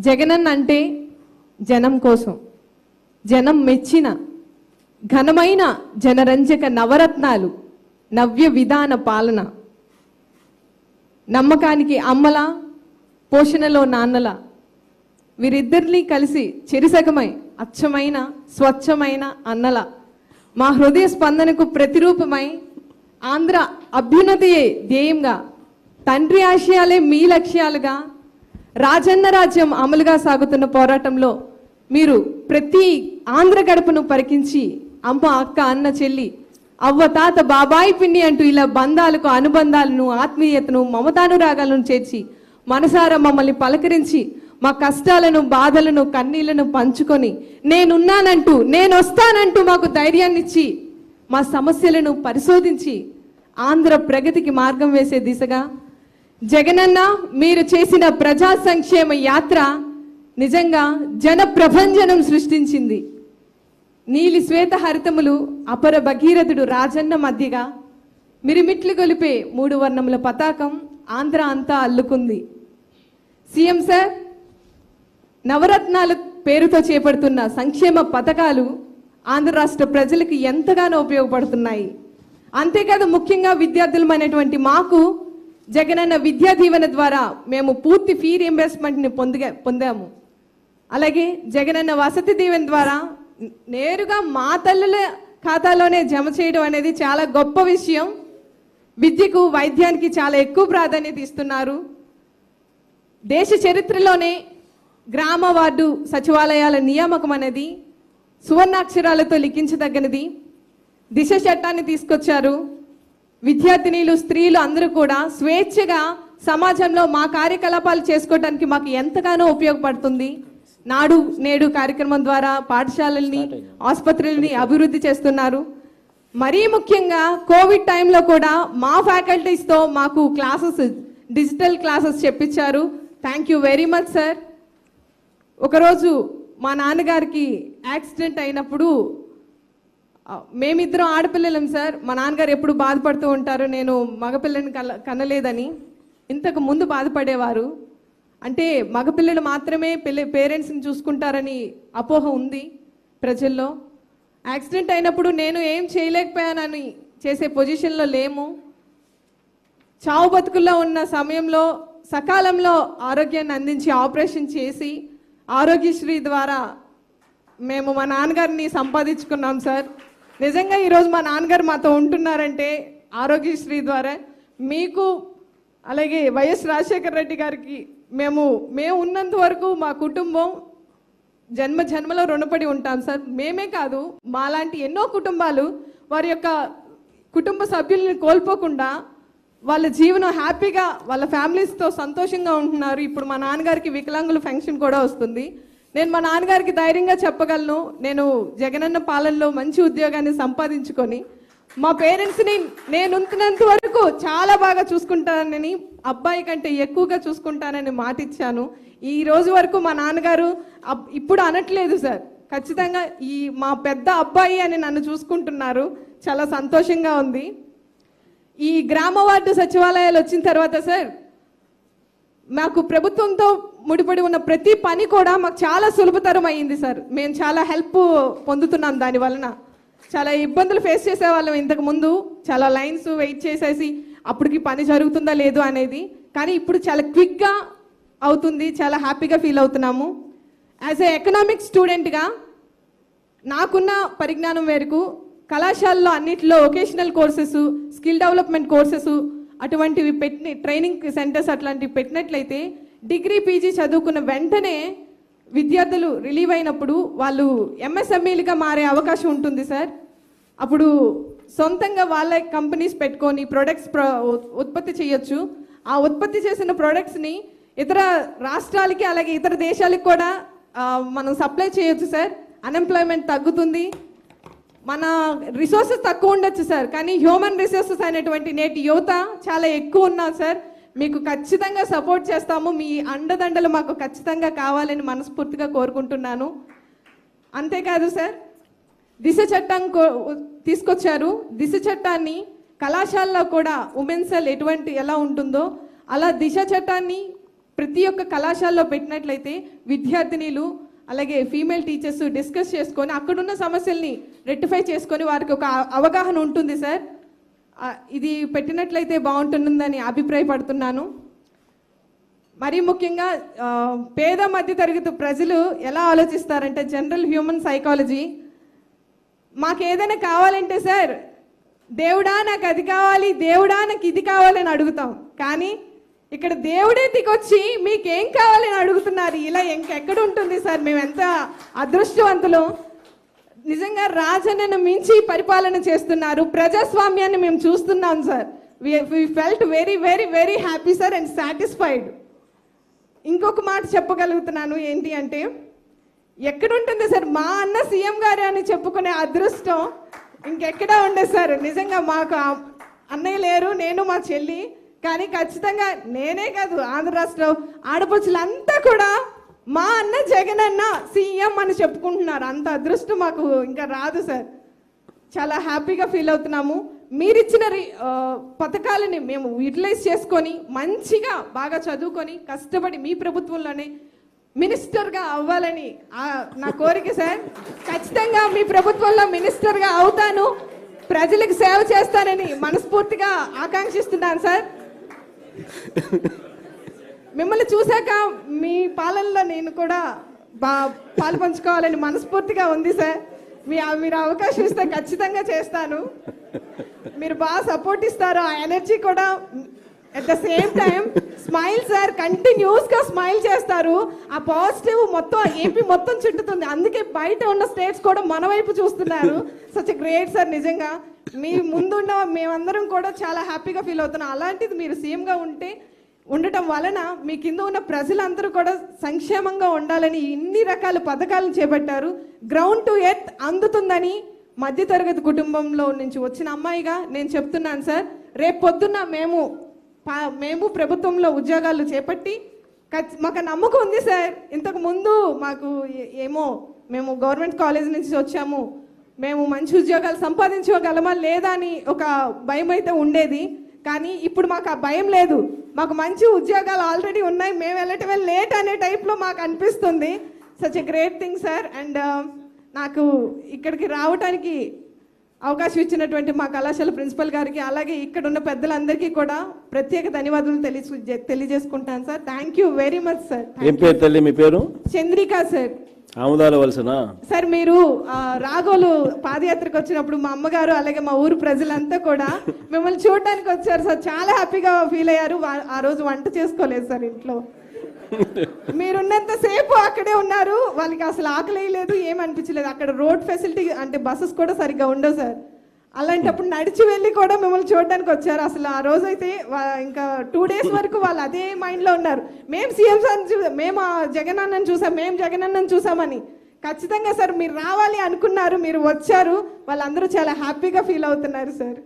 జగనన్న అంటే జనం కోసం, జనం మెచ్చిన ఘనమైన జనరంజక నవరత్నాలు, నవ్య విధాన పాలన, నమ్మకానికి అమ్మల, పోషణలో నాన్నల, వీరిద్దరినీ కలిసి చెరిసగమై అచ్చమైన స్వచ్ఛమైన అన్నల, మా హృదయ స్పందనకు ప్రతిరూపమై ఆంధ్ర అభ్యున్నతియే ధ్యేయంగా, తండ్రి ఆశయాలే మీ లక్ష్యాలుగా, రాజన్న రాజ్యం అమలుగా సాగుతున్న పోరాటంలో మీరు ప్రతి ఆంధ్ర గడపను పరికించి అమ్మ, అక్క, అన్న, చెల్లి, అవ్వ, తాత, బాబాయి, పిన్ని అంటూ ఇలా బంధాలకు, అనుబంధాలను, ఆత్మీయతను, మమతానురాగాలను చేర్చి మనసారా మమ్మల్ని పలకరించి మా కష్టాలను, బాధలను, కన్నీళ్లను పంచుకొని నేనున్నానంటూ, నేను వస్తానంటూ మాకు ధైర్యాన్నిచ్చి మా సమస్యలను పరిశోధించి ఆంధ్ర ప్రగతికి మార్గం వేసే దిశగా జగనన్న మీరు చేసిన ప్రజా సంక్షేమ యాత్ర నిజంగా జన ప్రభంజనం సృష్టించింది. నీలి శ్వేత హరితములు అపర భగీరథుడు రాజన్న మధ్యగా మిరిమిట్లు గొలిపే 3 వర్ణముల పతాకం ఆంధ్ర అంతా అల్లుకుంది. సీఎం సార్, నవరత్నాల పేరుతో చేపడుతున్న సంక్షేమ పథకాలు ఆంధ్ర రాష్ట్ర ప్రజలకు ఎంతగానో ఉపయోగపడుతున్నాయి. అంతేకాదు ముఖ్యంగా విద్యార్థులమైనటువంటి మాకు జగనన్న విద్యా దీవెన ద్వారా మేము పూర్తి ఫీ రీయింబర్స్మెంట్ని పొందాము. అలాగే జగనన్న వసతి దీవెన ద్వారా నేరుగా మా తల్లుల ఖాతాలోనే జమ చేయడం అనేది చాలా గొప్ప విషయం. విద్యకు, వైద్యానికి చాలా ఎక్కువ ప్రాధాన్యత ఇస్తున్నారు. దేశ చరిత్రలోనే గ్రామ వార్డు సచివాలయాల నియామకం అనేది సువర్ణాక్షరాలతో లిఖించదగినది. దిశ చట్టాన్ని తీసుకొచ్చారు. విద్యార్థినీలు, స్త్రీలు అందరూ కూడా స్వేచ్ఛగా సమాజంలో మా కార్యకలాపాలు చేసుకోవడానికి మాకు ఎంతగానో ఉపయోగపడుతుంది. నాడు నేడు కార్యక్రమం ద్వారా పాఠశాలల్ని, ఆసుపత్రుల్ని అభివృద్ధి చేస్తున్నారు. మరీ ముఖ్యంగా కోవిడ్ టైంలో కూడా మా ఫ్యాకల్టీస్తో మాకు క్లాసెస్, డిజిటల్ క్లాసెస్ చెప్పించారు. Thank you very much sir. ఒకరోజు మా నాన్నగారికి యాక్సిడెంట్ అయినప్పుడు, మేమిద్దరం ఆడపిల్లలం సార్, మా నాన్నగారు ఎప్పుడు బాధపడుతూ ఉంటారు నేను మగపిల్లని కనలేదని. ఇంతకు ముందు బాధపడేవారు. అంటే మగపిల్లలు మాత్రమే పేరెంట్స్ని చూసుకుంటారని అపోహ ఉంది ప్రజల్లో. యాక్సిడెంట్ అయినప్పుడు నేను ఏం చేయలేకపోయానని చేసే పొజిషన్లో లేము. చావు బతుకుల్లో ఉన్న సమయంలో సకాలంలో ఆరోగ్యాన్ని అందించి ఆపరేషన్ చేసి ఆరోగ్యశ్రీ ద్వారా మేము మా నాన్నగారిని సంపాదించుకున్నాం సార్. నిజంగా ఈరోజు మా నాన్నగారు మాతో ఉంటున్నారంటే ఆరోగ్యశ్రీ ద్వారా. మీకు అలాగే వైఎస్ రాజశేఖర రెడ్డి గారికి మేము ఉన్నంత వరకు మా కుటుంబం జన్మలో రుణపడి ఉంటాం సార్. మేమే కాదు, మాలాంటి ఎన్నో కుటుంబాలు వారి యొక్క కుటుంబ సభ్యుల్ని కోల్పోకుండా వాళ్ళ జీవనం హ్యాపీగా వాళ్ళ ఫ్యామిలీస్తో సంతోషంగా ఉంటున్నారు. ఇప్పుడు మా నాన్నగారికి వికలాంగుల పెన్షన్ కూడా వస్తుంది. నేను మా నాన్నగారికి ధైర్యంగా చెప్పగలను, నేను జగనన్న పాలనలో మంచి ఉద్యోగాన్ని సంపాదించుకొని మా పేరెంట్స్ని నేను ఉంటున్నంత వరకు చాలా బాగా చూసుకుంటానని, అబ్బాయి కంటే ఎక్కువగా చూసుకుంటానని మాట ఇచ్చాను. ఈ రోజు వరకు మా నాన్నగారు ఇప్పుడు అనట్లేదు సార్, ఖచ్చితంగా ఈ మా పెద్ద అబ్బాయి అని నన్ను చూసుకుంటున్నారు. చాలా సంతోషంగా ఉంది. ఈ గ్రామ వార్డు సచివాలయాలు వచ్చిన తర్వాత సార్, మాకు ప్రభుత్వంతో ముడిపడి ఉన్న ప్రతి పని కూడా మాకు చాలా సులభతరం అయ్యింది సార్. మేము చాలా హెల్ప్ పొందుతున్నాం. దాని వలన చాలా ఇబ్బందులు ఫేస్ చేసేవాళ్ళం ఇంతకు ముందు. చాలా లైన్స్ వెయిట్ చేసేసి అప్పటికి పని జరుగుతుందా లేదు అనేది. కానీ ఇప్పుడు చాలా క్విక్గా అవుతుంది. చాలా హ్యాపీగా ఫీల్ అవుతున్నాము. యాజ్ ఏ ఎకనామిక్స్ స్టూడెంట్గా నాకున్న పరిజ్ఞానం మేరకు కళాశాలలో అన్నింటిలో vocational courses, skill development courses అటువంటివి ట్రైనింగ్ సెంటర్స్ అట్లాంటివి పెట్టినట్లయితే డిగ్రీ, పీజీ చదువుకున్న వెంటనే విద్యార్థులు రిలీవ్ అయినప్పుడు వాళ్ళు ఎంఎస్ఎంఈలుగా మారే అవకాశం ఉంటుంది సార్. అప్పుడు సొంతంగా వాళ్ళ కంపెనీస్ పెట్టుకొని ప్రొడక్ట్స్ ఉత్పత్తి చేయొచ్చు. ఆ ఉత్పత్తి చేసిన ప్రొడక్ట్స్ని ఇతర రాష్ట్రాలకి అలాగే ఇతర దేశాలకు కూడా మనం సప్లై చేయొచ్చు సార్. అన్ఎంప్లాయ్మెంట్ తగ్గుతుంది. మన రిసోర్సెస్ తక్కువ ఉండొచ్చు సార్, కానీ హ్యూమన్ రిసోర్సెస్ అనేటువంటి నేటి యువత చాలా ఎక్కువ ఉన్నారు సార్. మీకు ఖచ్చితంగా సపోర్ట్ చేస్తాము. మీ అండదండలు మాకు ఖచ్చితంగా కావాలని మనస్ఫూర్తిగా కోరుకుంటున్నాను. అంతేకాదు సార్, దిశ చట్టం తీసుకొచ్చారు. దిశ చట్టాన్ని కళాశాలలో కూడా ఉమెన్ సెల్ ఎలా ఉంటుందో అలా దిశ చట్టాన్ని ప్రతి ఒక్క కళాశాలలో పెట్టినట్లయితే విద్యార్థినిలు అలాగే ఫీమేల్ టీచర్స్ డిస్కస్ చేసుకొని అక్కడున్న సమస్యల్ని రెక్టిఫై చేసుకొని వారికి ఒక అవగాహన ఉంటుంది సార్. ఇది పెట్టినట్లయితే బాగుంటుందని అభిప్రాయపడుతున్నాను. మరీ ముఖ్యంగా పేద మధ్య తరగతి ప్రజలు ఎలా ఆలోచిస్తారంటే జనరల్ హ్యూమన్ సైకాలజీ, మాకు ఏదైనా కావాలంటే సార్ దేవుడా నాకు అది కావాలి, దేవుడా నాకు ఇది కావాలని అడుగుతాం. కానీ ఇక్కడ దేవుడే దిగొచ్చి మీకేం కావాలని అడుగుతున్నారు. ఇలా ఇంకెక్కడ ఉంటుంది సార్? మేము ఎంత అదృష్టవంతులు. నిజంగా రాజన్నను మించి పరిపాలన చేస్తున్నారు. ప్రజాస్వామ్యాన్ని మేము చూస్తున్నాం sir. We felt very very very happy sir and satisfied. ఇంకొక మాట చెప్పగలుగుతున్నాను ఏంటి అంటే, ఎక్కడుంటుంది సార్ మా అన్న సీఎం గారు అని చెప్పుకునే అదృష్టం ఇంకెక్కడా ఉండదు సార్. నిజంగా మాకు అన్నయ్య లేరు, నేను మా చెల్లి. కానీ ఖచ్చితంగా నేనే కాదు, ఆంధ్ర రాష్ట్ర ఆడపడుచులంతా కూడా మా అన్న జగన్ అన్న సీఎం అని చెప్పుకుంటున్నారు. అంత అదృష్టం మాకు ఇంకా రాదు సార్. చాలా హ్యాపీగా ఫీల్ అవుతున్నాము. మీరిచ్చిన పథకాలని మేము యూటిలైజ్ చేసుకొని మంచిగా బాగా చదువుకొని కష్టపడి మీ ప్రభుత్వంలోనే మినిస్టర్గా అవ్వాలని నా కోరిక సార్. ఖచ్చితంగా మీ ప్రభుత్వంలో మినిస్టర్గా అవుతాను, ప్రజలకు సేవ చేస్తానని మనస్ఫూర్తిగా ఆకాంక్షిస్తున్నాను సార్. మిమ్మల్ని చూశాక మీ పాలనలో నేను కూడా పాలు పంచుకోవాలని మనస్ఫూర్తిగా ఉంది సార్. మీరు అవకాశం ఇస్తే ఖచ్చితంగా చేస్తాను. మీరు బాగా సపోర్ట్ ఇస్తారు. ఆ ఎనర్జీ కూడా at the same time smile sir, కంటిన్యూస్గా స్మైల్ చేస్తారు. ఆ పాజిటివ్ మొత్తం ఏపీ మొత్తం చుట్టుతుంది. అందుకే బయట ఉన్న స్టేట్స్ కూడా మన వైపు చూస్తున్నారు. Such great sir. నిజంగా మీ ముందున్న మేమందరం కూడా చాలా హ్యాపీగా ఫీల్ అవుతున్నాం. అలాంటిది మీరు సీఎంగా ఉండటం వలన మీ కింద ఉన్న ప్రజలందరూ కూడా సంక్షేమంగా ఉండాలని ఇన్ని రకాల పథకాలను చేపట్టారు. గ్రౌండ్ టు ఎర్త్ అందుతుందని మధ్యతరగతి కుటుంబంలో నుంచి వచ్చిన అమ్మాయిగా నేను చెప్తున్నాను సార్. రేపు పొద్దున్న మేము ప్రభుత్వంలో ఉద్యోగాలు చేపట్టి మాకు నమ్మకం ఉంది సార్. ఇంతకు ముందు మాకు మేము గవర్నమెంట్ కాలేజ్ నుంచి వచ్చాము, మేము మంచి ఉద్యోగాలు సంపాదించగలమా లేదా అని ఒక భయం అయితే ఉండేది. కానీ ఇప్పుడు మాకు ఆ భయం లేదు. మాకు మంచి ఉద్యోగాలు ఆల్రెడీ ఉన్నాయి, మేము వెళ్ళటమే లేట్ అనే టైప్లో మాకు అనిపిస్తుంది. Such a great thing sir. And నాకు ఇక్కడికి రావడానికి అవకాశం ఇచ్చినటువంటి మా కళాశాల ప్రిన్సిపల్ గారికి అలాగే ఇక్కడ ఉన్న పెద్దలందరికీ కూడా ప్రత్యేక ధన్యవాదాలు తెలియజేసుకుంటాను sir. Thank you very much sir. ఏం పేరు తల్లి మీ పేరు? చంద్రిక సార్. ఆముదాల వలసనా సార్? మీరు రాగోలు పాదయాత్రకు వచ్చినప్పుడు మా అమ్మగారు అలాగే మా ఊరు ప్రజలంతా కూడా మిమ్మల్ని చూడడానికి వచ్చారు సార్. చాలా హ్యాపీగా ఫీల్ అయ్యారు. ఆ రోజు వంట చేసుకోలేదు సార్ ఇంట్లో. మీరున్నంత సేపు అక్కడే ఉన్నారు. వాళ్ళకి అసలు ఆకలేయలేదు, ఏమనిపించలేదు. అక్కడ రోడ్ ఫెసిలిటీ అంటే బస్సెస్ కూడా సరిగ్గా ఉండవు సార్. అలాంటప్పుడు నడిచి వెళ్ళి కూడా మిమ్మల్ని చూడడానికి వచ్చారు. అసలు ఆ రోజైతే ఇంకా 2 days వరకు వాళ్ళు అదే మైండ్లో ఉన్నారు. మేము సీఎం సార్ మేము జగన్ అన్నని చూసాం, మేము జగన్ అన్నని చూసామని. ఖచ్చితంగా సార్ మీరు రావాలి అనుకున్నారు, మీరు వచ్చారు. వాళ్ళందరూ చాలా హ్యాపీగా ఫీల్ అవుతున్నారు సార్.